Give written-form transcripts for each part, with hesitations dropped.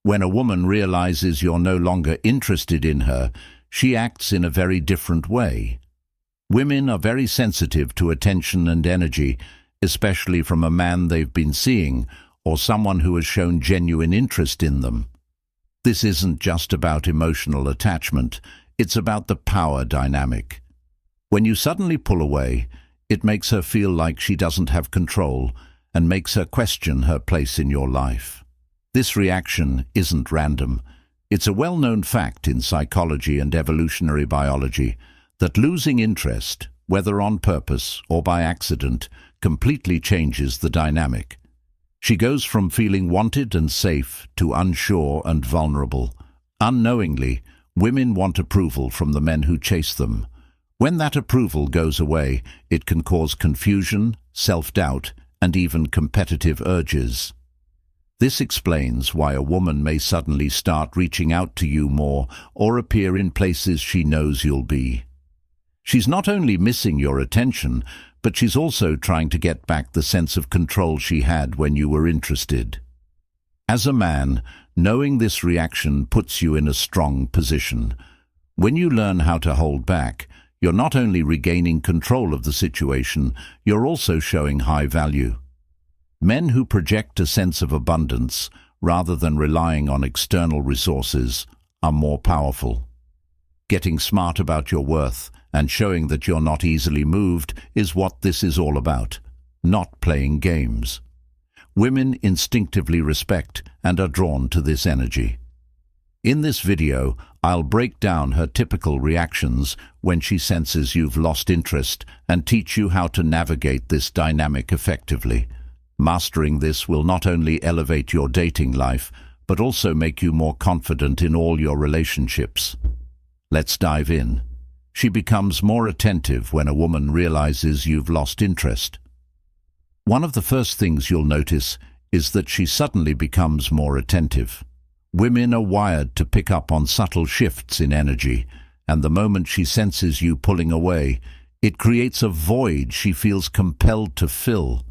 When a woman realizes you're no longer interested in her, she acts in a very different way. Women are very sensitive to attention and energy, especially from a man they've been seeing or someone who has shown genuine interest in them. This isn't just about emotional attachment, it's about the power dynamic. When you suddenly pull away, it makes her feel like she doesn't have control and makes her question her place in your life. This reaction isn't random. It's a well-known fact in psychology and evolutionary biology that losing interest, whether on purpose or by accident, completely changes the dynamic. She goes from feeling wanted and safe to unsure and vulnerable. Unknowingly, women want approval from the men who chase them. When that approval goes away, it can cause confusion, self-doubt, and even competitive urges. This explains why a woman may suddenly start reaching out to you more or appear in places she knows you'll be. She's not only missing your attention, but she's also trying to get back the sense of control she had when you were interested. As a man, knowing this reaction puts you in a strong position. When you learn how to hold back, you're not only regaining control of the situation, you're also showing high value. Men who project a sense of abundance, rather than relying on external resources, are more powerful. Getting smart about your worth and showing that you're not easily moved is what this is all about, not playing games. Women instinctively respect and are drawn to this energy. In this video, I'll break down her typical reactions when she senses you've lost interest and teach you how to navigate this dynamic effectively. Mastering this will not only elevate your dating life, but also make you more confident in all your relationships. Let's dive in. She becomes more attentive when a woman realizes you've lost interest. One of the first things you'll notice is that she suddenly becomes more attentive. Women are wired to pick up on subtle shifts in energy, and the moment she senses you pulling away, it creates a void she feels compelled to fill.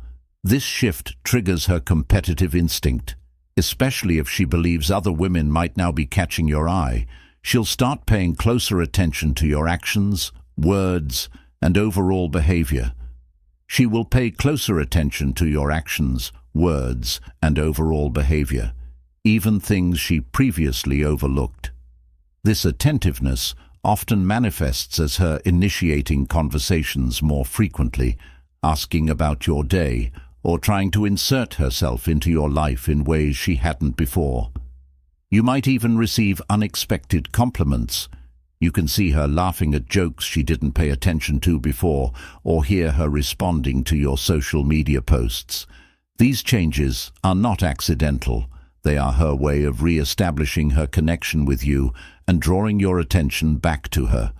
This shift triggers her competitive instinct, especially if she believes other women might now be catching your eye. She'll start paying closer attention to your actions, words, and overall behavior. She will pay closer attention to your actions, words, and overall behavior, even things she previously overlooked. This attentiveness often manifests as her initiating conversations more frequently, asking about your day, or trying to insert herself into your life in ways she hadn't before. You might even receive unexpected compliments. You can see her laughing at jokes she didn't pay attention to before, or hear her responding to your social media posts. These changes are not accidental. They are her way of re-establishing her connection with you and drawing your attention back to her.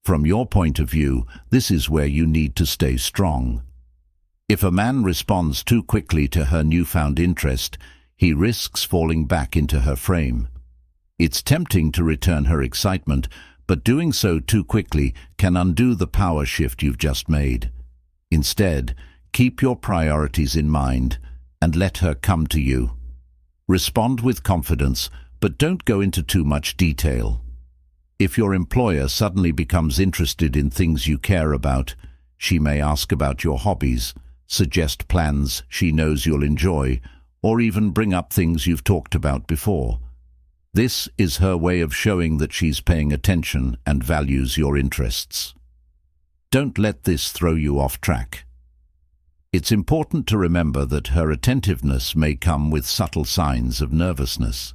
From your point of view, this is where you need to stay strong. If a man responds too quickly to her newfound interest, he risks falling back into her frame. It's tempting to return her excitement, but doing so too quickly can undo the power shift you've just made. Instead, keep your priorities in mind and let her come to you. Respond with confidence, but don't go into too much detail. If your employer suddenly becomes interested in things you care about, she may ask about your hobbies, suggest plans she knows you'll enjoy, or even bring up things you've talked about before. This is her way of showing that she's paying attention and values your interests. Don't let this throw you off track. It's important to remember that her attentiveness may come with subtle signs of nervousness.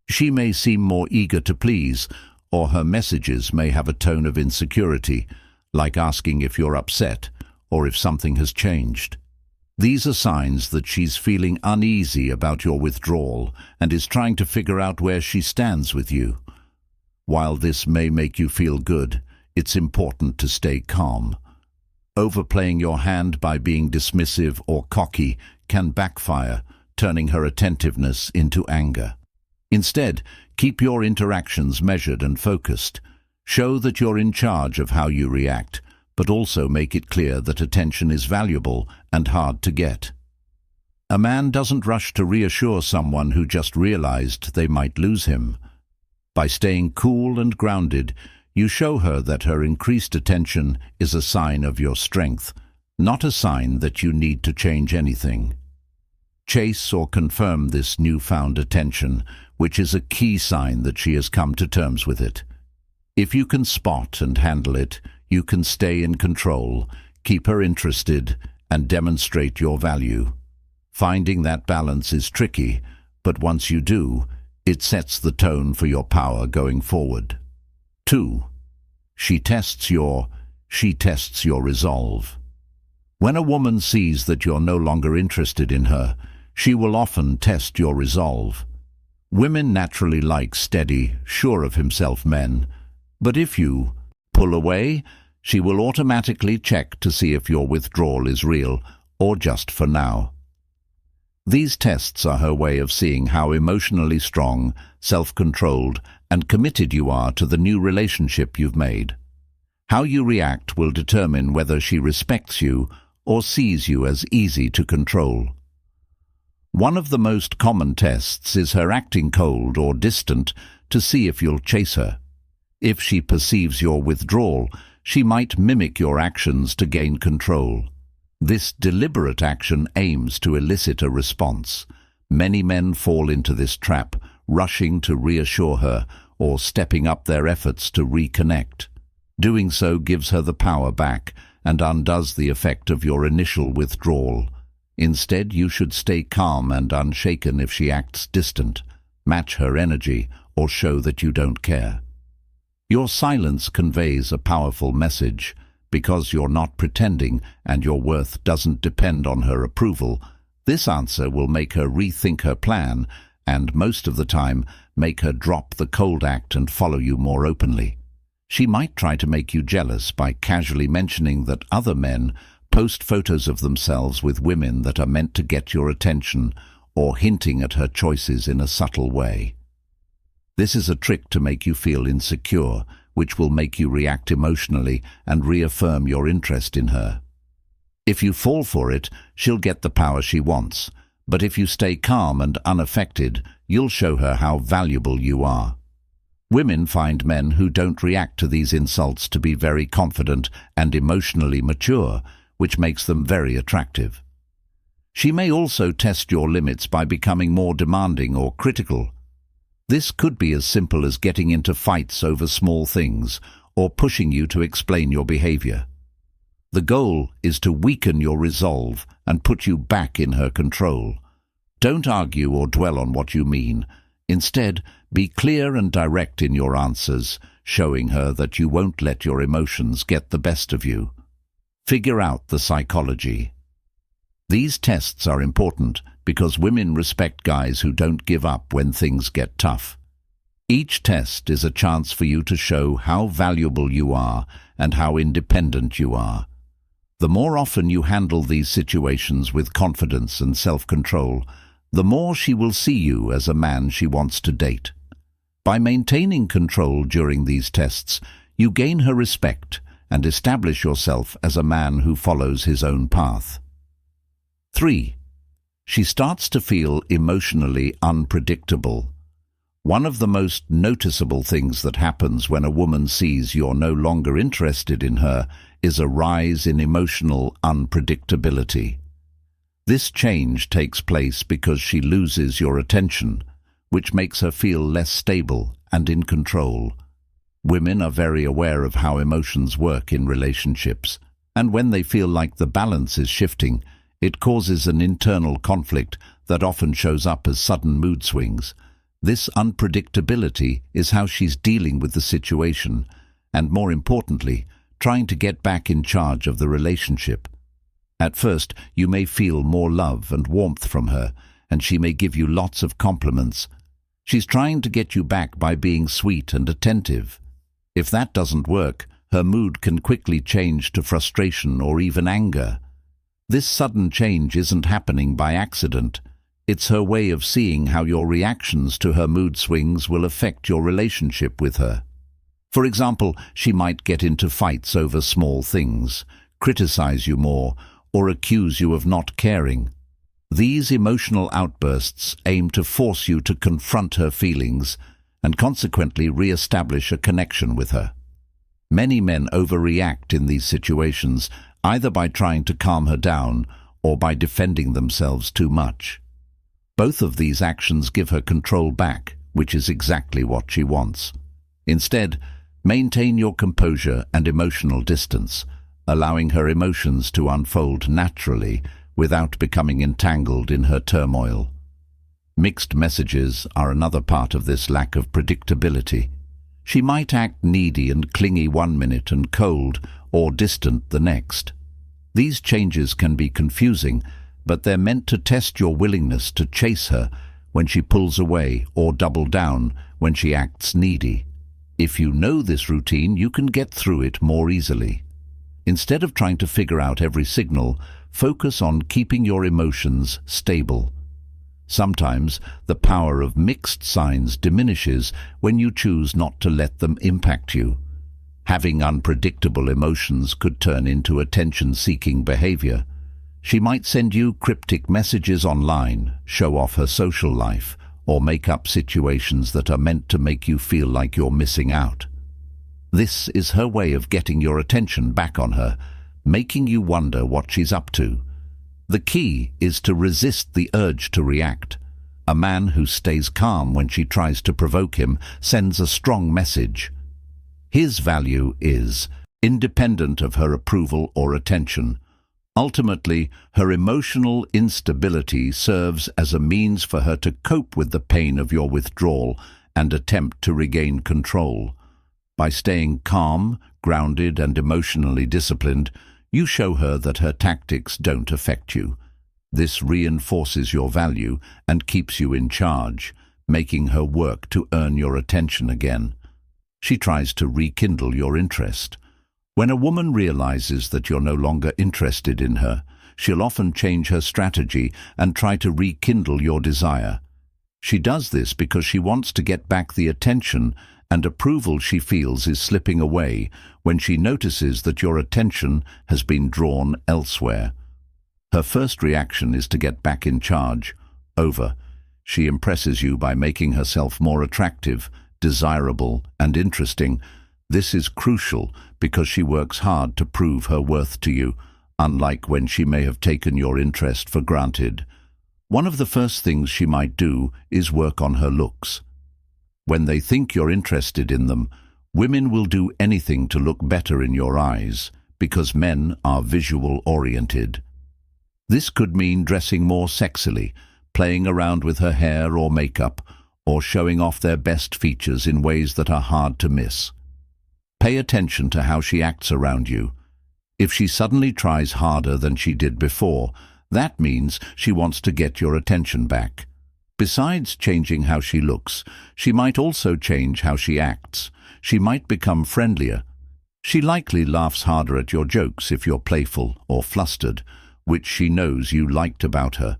She may seem more eager to please, or her messages may have a tone of insecurity, like asking if you're upset or if something has changed. These are signs that she's feeling uneasy about your withdrawal and is trying to figure out where she stands with you. While this may make you feel good, it's important to stay calm. Overplaying your hand by being dismissive or cocky can backfire, turning her attentiveness into anger. Instead, keep your interactions measured and focused. Show that you're in charge of how you react, but also make it clear that attention is valuable and hard to get. A man doesn't rush to reassure someone who just realized they might lose him. By staying cool and grounded, you show her that her increased attention is a sign of your strength, not a sign that you need to change anything. Chase or confirm this newfound attention, which is a key sign that she has come to terms with it. If you can spot and handle it, you can stay in control, keep her interested, and demonstrate your value. Finding that balance is tricky, but once you do, it sets the tone for your power going forward. 2. She tests your resolve. When a woman sees that you're no longer interested in her, she will often test your resolve. Women naturally like steady, sure-of-himself men, but if you pull away, she will automatically check to see if your withdrawal is real or just for now. These tests are her way of seeing how emotionally strong, self-controlled, and committed you are to the new relationship you've made. How you react will determine whether she respects you or sees you as easy to control. One of the most common tests is her acting cold or distant to see if you'll chase her. If she perceives your withdrawal, she might mimic your actions to gain control. This deliberate action aims to elicit a response. Many men fall into this trap, rushing to reassure her or stepping up their efforts to reconnect. Doing so gives her the power back and undoes the effect of your initial withdrawal. Instead, you should stay calm and unshaken if she acts distant, match her energy, or show that you don't care. Your silence conveys a powerful message. Because you're not pretending and your worth doesn't depend on her approval, this answer will make her rethink her plan and, most of the time, make her drop the cold act and follow you more openly. She might try to make you jealous by casually mentioning that other men post photos of themselves with women that are meant to get your attention, or hinting at her choices in a subtle way. This is a trick to make you feel insecure, which will make you react emotionally and reaffirm your interest in her. If you fall for it, she'll get the power she wants, but if you stay calm and unaffected, you'll show her how valuable you are. Women find men who don't react to these insults to be very confident and emotionally mature, which makes them very attractive. She may also test your limits by becoming more demanding or critical. This could be as simple as getting into fights over small things or pushing you to explain your behavior. The goal is to weaken your resolve and put you back in her control. Don't argue or dwell on what you mean. Instead, be clear and direct in your answers, showing her that you won't let your emotions get the best of you. Figure out the psychology. These tests are important because women respect guys who don't give up when things get tough. Each test is a chance for you to show how valuable you are and how independent you are. The more often you handle these situations with confidence and self-control, the more she will see you as a man she wants to date. By maintaining control during these tests, you gain her respect and establish yourself as a man who follows his own path. 3. She starts to feel emotionally unpredictable. One of the most noticeable things that happens when a woman sees you're no longer interested in her is a rise in emotional unpredictability. This change takes place because she loses your attention, which makes her feel less stable and in control. Women are very aware of how emotions work in relationships, and when they feel like the balance is shifting, it causes an internal conflict that often shows up as sudden mood swings. This unpredictability is how she's dealing with the situation, and more importantly, trying to get back in charge of the relationship. At first, you may feel more love and warmth from her, and she may give you lots of compliments. She's trying to get you back by being sweet and attentive. If that doesn't work, her mood can quickly change to frustration or even anger. This sudden change isn't happening by accident. It's her way of seeing how your reactions to her mood swings will affect your relationship with her. For example, she might get into fights over small things, criticize you more, or accuse you of not caring. These emotional outbursts aim to force you to confront her feelings and consequently re-establish a connection with her. Many men overreact in these situations, either by trying to calm her down or by defending themselves too much. Both of these actions give her control back, which is exactly what she wants. Instead, maintain your composure and emotional distance, allowing her emotions to unfold naturally without becoming entangled in her turmoil. Mixed messages are another part of this lack of predictability. She might act needy and clingy one minute and cold or distant the next. These changes can be confusing, but they're meant to test your willingness to chase her when she pulls away or double down when she acts needy. If you know this routine, you can get through it more easily. Instead of trying to figure out every signal, focus on keeping your emotions stable. Sometimes the power of mixed signs diminishes when you choose not to let them impact you. Having unpredictable emotions could turn into attention-seeking behavior. She might send you cryptic messages online, show off her social life, or make up situations that are meant to make you feel like you're missing out. This is her way of getting your attention back on her, making you wonder what she's up to. The key is to resist the urge to react. A man who stays calm when she tries to provoke him sends a strong message. His value is independent of her approval or attention. Ultimately, her emotional instability serves as a means for her to cope with the pain of your withdrawal and attempt to regain control. By staying calm, grounded, and emotionally disciplined, you show her that her tactics don't affect you. This reinforces your value and keeps you in charge, making her work to earn your attention again. She tries to rekindle your interest. When a woman realizes that you're no longer interested in her, she'll often change her strategy and try to rekindle your desire. She does this because she wants to get back the attention and approval she feels is slipping away when she notices that your attention has been drawn elsewhere. Her first reaction is to get back in charge. She impresses you by making herself more attractive, desirable, and interesting. This is crucial because she works hard to prove her worth to you, unlike when she may have taken your interest for granted. One of the first things she might do is work on her looks. When they think you're interested in them, women will do anything to look better in your eyes, because men are visual-oriented. This could mean dressing more sexily, playing around with her hair or makeup, or showing off their best features in ways that are hard to miss. Pay attention to how she acts around you. If she suddenly tries harder than she did before, that means she wants to get your attention back. Besides changing how she looks, she might also change how she acts. She might become friendlier. She likely laughs harder at your jokes if you're playful or flustered, which she knows you liked about her.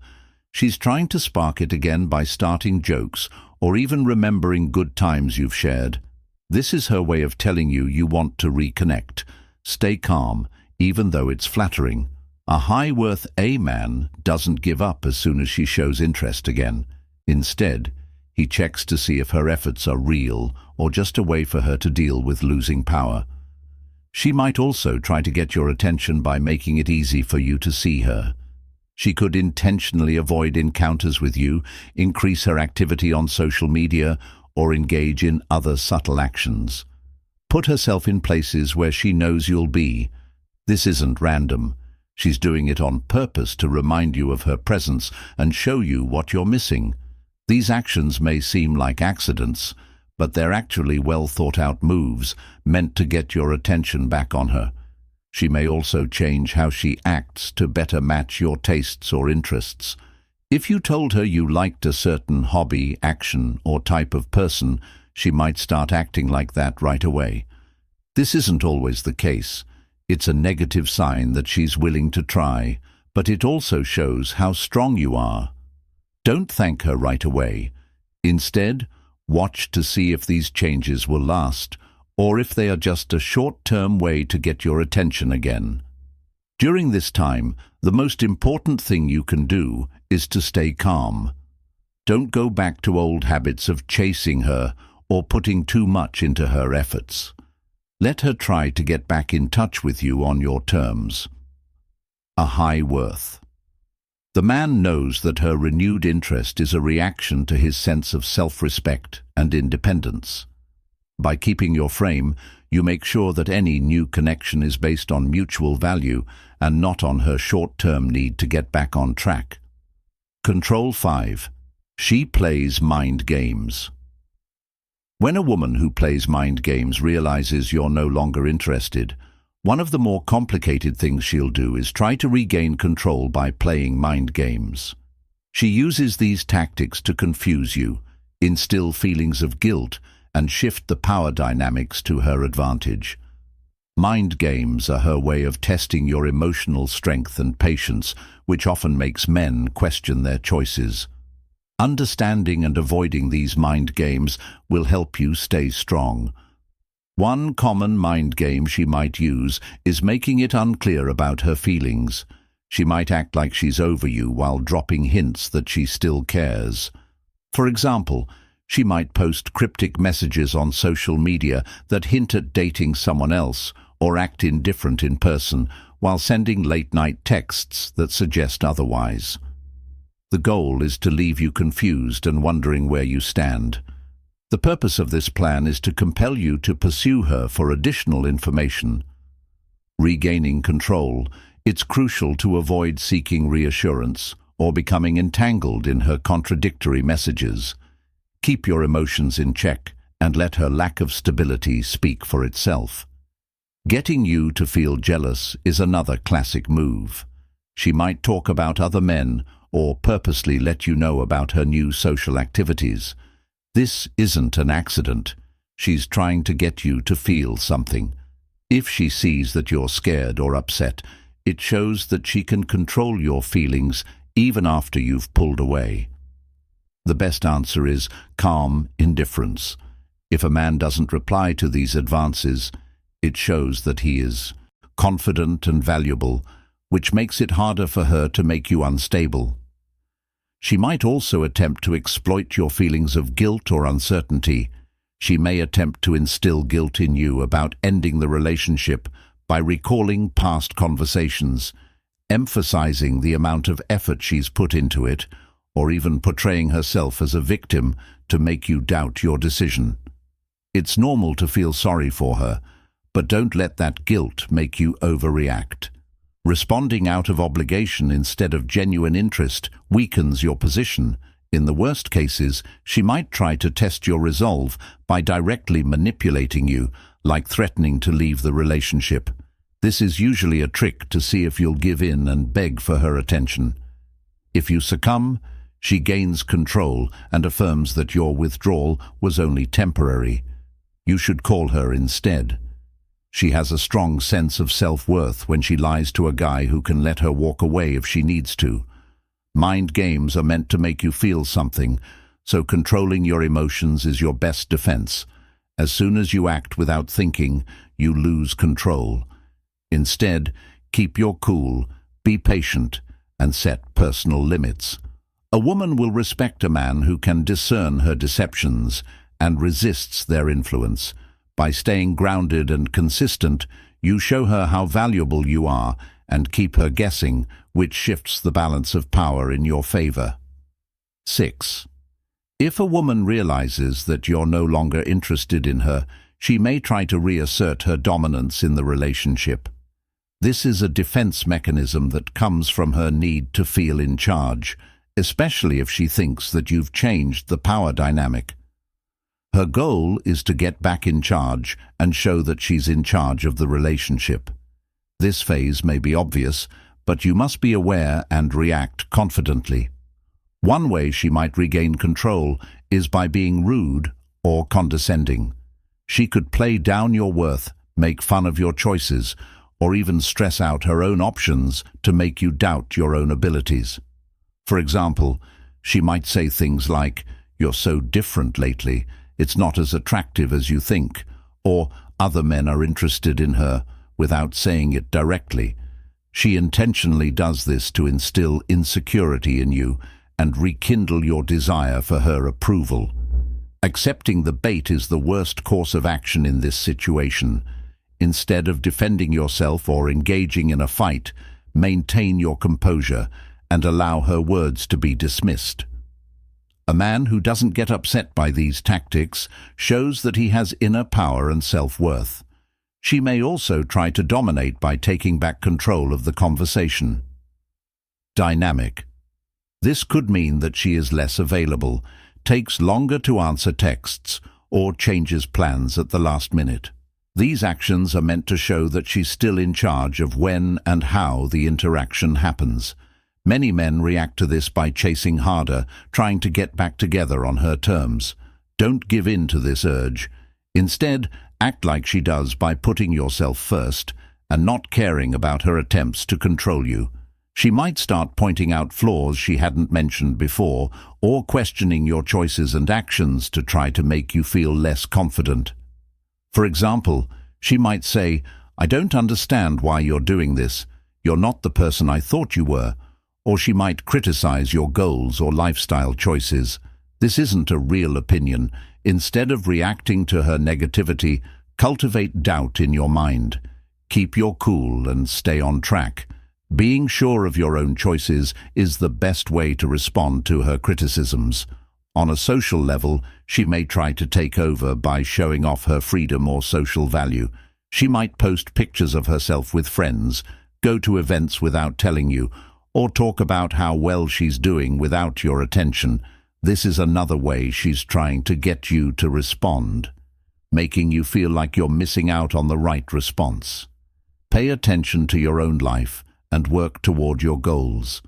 She's trying to spark it again by starting jokes or even remembering good times you've shared. This is her way of telling you you want to reconnect. Stay calm, even though it's flattering. A high-worth A man doesn't give up as soon as she shows interest again. Instead, he checks to see if her efforts are real or just a way for her to deal with losing power. She might also try to get your attention by making it easy for you to see her. She could intentionally avoid encounters with you, increase her activity on social media, or engage in other subtle actions. Put herself in places where she knows you'll be. This isn't random. She's doing it on purpose to remind you of her presence and show you what you're missing. These actions may seem like accidents, but they're actually well-thought-out moves meant to get your attention back on her. She may also change how she acts to better match your tastes or interests. If you told her you liked a certain hobby, action, or type of person, she might start acting like that right away. This isn't always the case. It's a negative sign that she's willing to try, but it also shows how strong you are. Don't thank her right away. Instead, watch to see if these changes will last, or if they are just a short-term way to get your attention again. During this time, the most important thing you can do is to stay calm. Don't go back to old habits of chasing her or putting too much into her efforts. Let her try to get back in touch with you on your terms. A high worth. The man knows that her renewed interest is a reaction to his sense of self-respect and independence. By keeping your frame, you make sure that any new connection is based on mutual value and not on her short-term need to get back on track. Control 5. She plays mind games. When a woman who plays mind games realizes you're no longer interested, one of the more complicated things she'll do is try to regain control by playing mind games. She uses these tactics to confuse you, instill feelings of guilt, and shift the power dynamics to her advantage. Mind games are her way of testing your emotional strength and patience, which often makes men question their choices. Understanding and avoiding these mind games will help you stay strong. One common mind game she might use is making it unclear about her feelings. She might act like she's over you while dropping hints that she still cares. For example, she might post cryptic messages on social media that hint at dating someone else or act indifferent in person while sending late-night texts that suggest otherwise. The goal is to leave you confused and wondering where you stand. The purpose of this plan is to compel you to pursue her for additional information. Regaining control, it's crucial to avoid seeking reassurance or becoming entangled in her contradictory messages. Keep your emotions in check and let her lack of stability speak for itself. Getting you to feel jealous is another classic move. She might talk about other men or purposely let you know about her new social activities. This isn't an accident. She's trying to get you to feel something. If she sees that you're scared or upset, it shows that she can control your feelings even after you've pulled away. The best answer is calm indifference. If a man doesn't reply to these advances, it shows that he is confident and valuable, which makes it harder for her to make you unstable. She might also attempt to exploit your feelings of guilt or uncertainty. She may attempt to instill guilt in you about ending the relationship by recalling past conversations, emphasizing the amount of effort she's put into it, or even portraying herself as a victim to make you doubt your decision. It's normal to feel sorry for her, but don't let that guilt make you overreact. Responding out of obligation instead of genuine interest weakens your position. In the worst cases, she might try to test your resolve by directly manipulating you, like threatening to leave the relationship. This is usually a trick to see if you'll give in and beg for her attention. If you succumb, she gains control and affirms that your withdrawal was only temporary. You should call her instead. She has a strong sense of self-worth when she lies to a guy who can let her walk away if she needs to. Mind games are meant to make you feel something, so controlling your emotions is your best defense. As soon as you act without thinking, you lose control. Instead, keep your cool, be patient, and set personal limits. A woman will respect a man who can discern her deceptions and resists their influence. By staying grounded and consistent, you show her how valuable you are and keep her guessing, which shifts the balance of power in your favor. 6. If a woman realizes that you're no longer interested in her, she may try to reassert her dominance in the relationship. This is a defense mechanism that comes from her need to feel in charge, especially if she thinks that you've changed the power dynamic. Her goal is to get back in charge and show that she's in charge of the relationship. This phase may be obvious, but you must be aware and react confidently. One way she might regain control is by being rude or condescending. She could play down your worth, make fun of your choices, or even stress out her own options to make you doubt your own abilities. For example, she might say things like, "You're so different lately. It's not as attractive as you think," or "Other men are interested in her," without saying it directly. She intentionally does this to instill insecurity in you and rekindle your desire for her approval. Accepting the bait is the worst course of action in this situation. Instead of defending yourself or engaging in a fight, maintain your composure and allow her words to be dismissed. A man who doesn't get upset by these tactics shows that he has inner power and self-worth. She may also try to dominate by taking back control of the conversation. Dynamic. This could mean that she is less available, takes longer to answer texts, or changes plans at the last minute. These actions are meant to show that she's still in charge of when and how the interaction happens. Many men react to this by chasing harder, trying to get back together on her terms. Don't give in to this urge. Instead, act like she does by putting yourself first and not caring about her attempts to control you. She might start pointing out flaws she hadn't mentioned before, or questioning your choices and actions to try to make you feel less confident. For example, she might say, "I don't understand why you're doing this. You're not the person I thought you were." Or she might criticize your goals or lifestyle choices. This isn't a real opinion. Instead of reacting to her negativity, cultivate doubt in your mind. Keep your cool and stay on track. Being sure of your own choices is the best way to respond to her criticisms. On a social level, she may try to take over by showing off her freedom or social value. She might post pictures of herself with friends, go to events without telling you, or talk about how well she's doing without your attention. This is another way she's trying to get you to respond, making you feel like you're missing out on the right response. Pay attention to your own life and work toward your goals.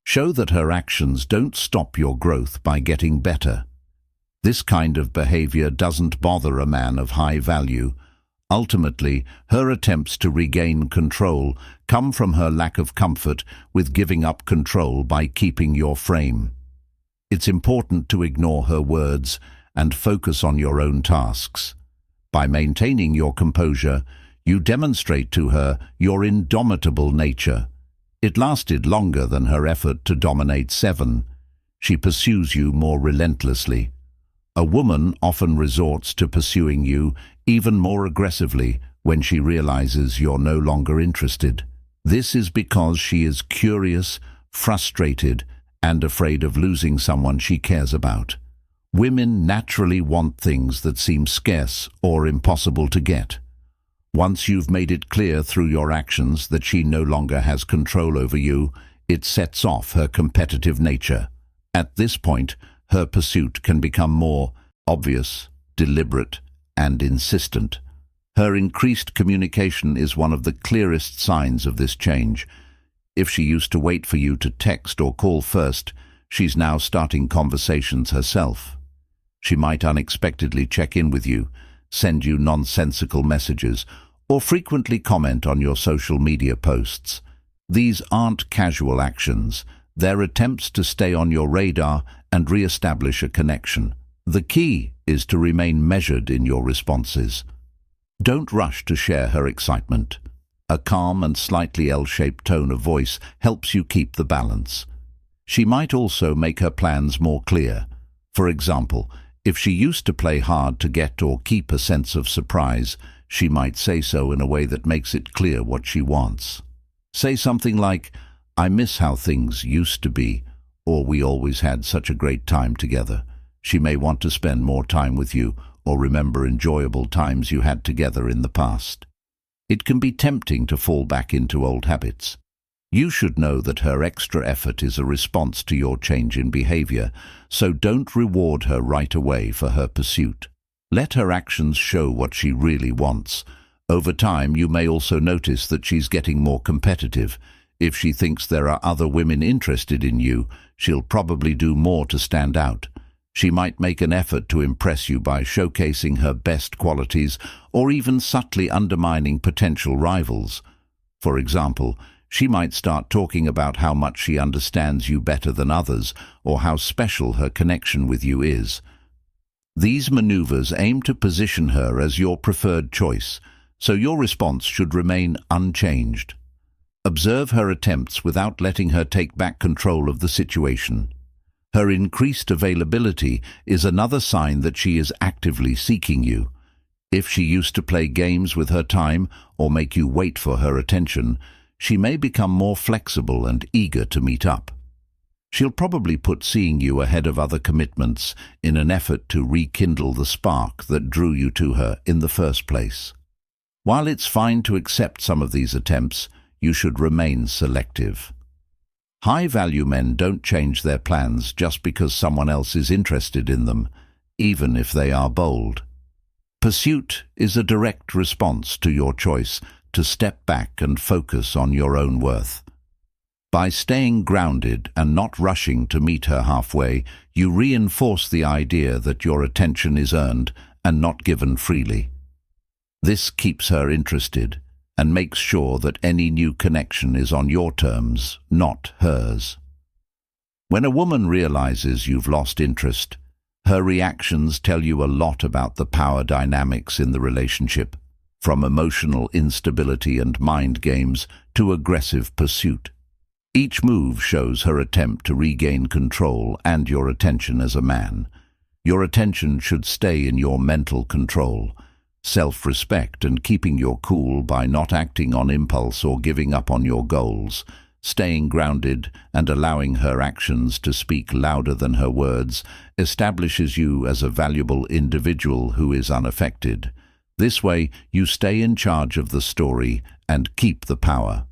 Show that her actions don't stop your growth by getting better. This kind of behavior doesn't bother a man of high value. Ultimately, her attempts to regain control come from her lack of comfort with giving up control by keeping your frame. It's important to ignore her words and focus on your own tasks. By maintaining your composure, you demonstrate to her your indomitable nature. It lasted longer than her effort to dominate 7. She pursues you more relentlessly. A woman often resorts to pursuing you even more aggressively when she realizes you're no longer interested. This is because she is curious, frustrated, and afraid of losing someone she cares about. Women naturally want things that seem scarce or impossible to get. Once you've made it clear through your actions that she no longer has control over you, it sets off her competitive nature. At this point, her pursuit can become more obvious, deliberate, and insistent. Her increased communication is one of the clearest signs of this change. If she used to wait for you to text or call first, she's now starting conversations herself. She might unexpectedly check in with you, send you nonsensical messages, or frequently comment on your social media posts. These aren't casual actions. They're attempts to stay on your radar and re-establish a connection. The key is to remain measured in your responses. Don't rush to share her excitement. A calm and slightly L-shaped tone of voice helps you keep the balance. She might also make her plans more clear. For example, if she used to play hard to get or keep a sense of surprise, she might say so in a way that makes it clear what she wants. Say something like, "I miss how things used to be," or "We always had such a great time together." She may want to spend more time with you or remember enjoyable times you had together in the past. It can be tempting to fall back into old habits. You should know that her extra effort is a response to your change in behavior, so don't reward her right away for her pursuit. Let her actions show what she really wants. Over time, you may also notice that she's getting more competitive. If she thinks there are other women interested in you, she'll probably do more to stand out. She might make an effort to impress you by showcasing her best qualities or even subtly undermining potential rivals. For example, she might start talking about how much she understands you better than others or how special her connection with you is. These maneuvers aim to position her as your preferred choice, so your response should remain unchanged. Observe her attempts without letting her take back control of the situation. Her increased availability is another sign that she is actively seeking you. If she used to play games with her time or make you wait for her attention, she may become more flexible and eager to meet up. She'll probably put seeing you ahead of other commitments in an effort to rekindle the spark that drew you to her in the first place. While it's fine to accept some of these attempts, you should remain selective. High-value men don't change their plans just because someone else is interested in them, even if they are bold. Pursuit is a direct response to your choice to step back and focus on your own worth. By staying grounded and not rushing to meet her halfway, you reinforce the idea that your attention is earned and not given freely. This keeps her interested and makes sure that any new connection is on your terms, not hers. When a woman realizes you've lost interest, her reactions tell you a lot about the power dynamics in the relationship, from emotional instability and mind games to aggressive pursuit. Each move shows her attempt to regain control and your attention as a man. Your attention should stay in your mental control, self-respect, and keeping your cool by not acting on impulse or giving up on your goals. Staying grounded and allowing her actions to speak louder than her words establishes you as a valuable individual who is unaffected. This way, you stay in charge of the story and keep the power.